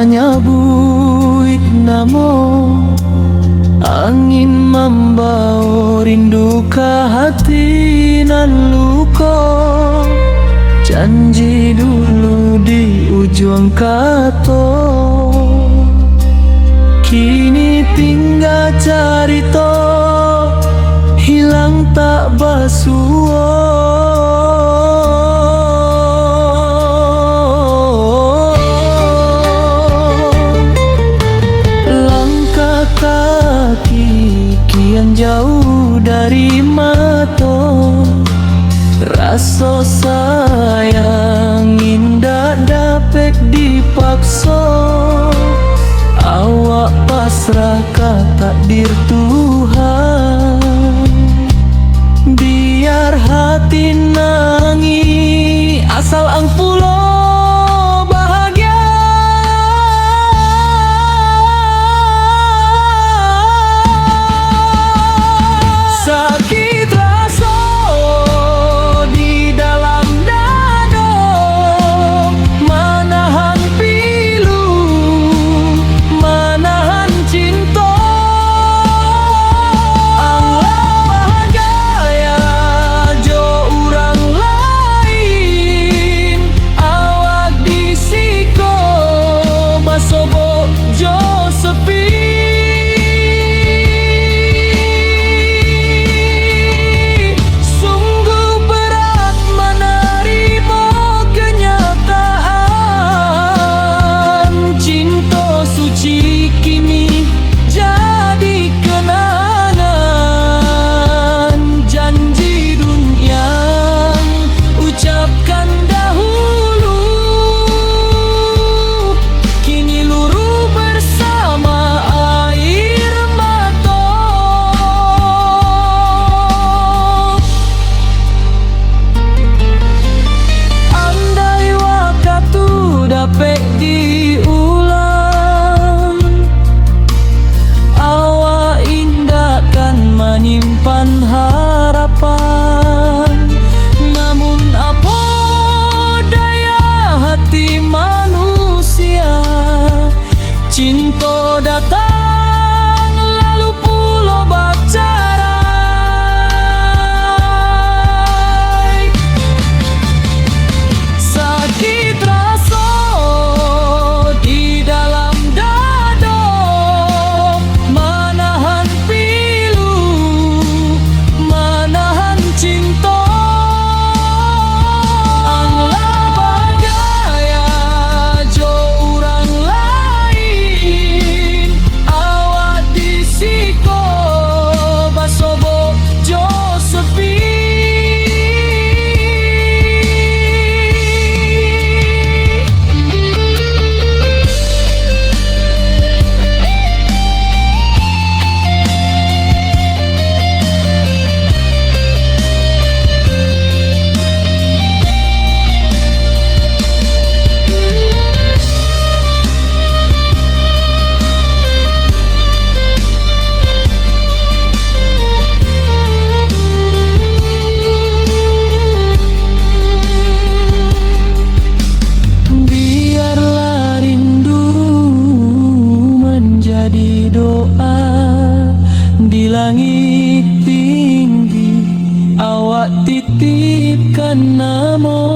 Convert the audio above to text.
nyabut namo, angin membawa rindu ke hati nan luka. Janji dulu di ujung kata, kini tinggal cerita hilang tak basuh. Langkah kaki kian jauh dari mata, rasa sayang indah dapat dipaksa. Awak pasrahkan takdir Tuhan, biar hati nangis asal ang pulau bahagia. Sakit rasa di dalam dada, menahan pilu, menahan cinta. Allah bahagia jo orang lain, awak disiko masobo jo sepi. Dapat diulang, awak indahkan menyimpan harapan. Namun apa daya hati manusia, cinta datang lalu pula bercerai. Sakit rasa di dalam dada, menahan pilu, menahan cinta. Allah bahagia jo orang lain, awak disiko basobo jo sepi. Jadi doa di langit tinggi, awak titipkan nama.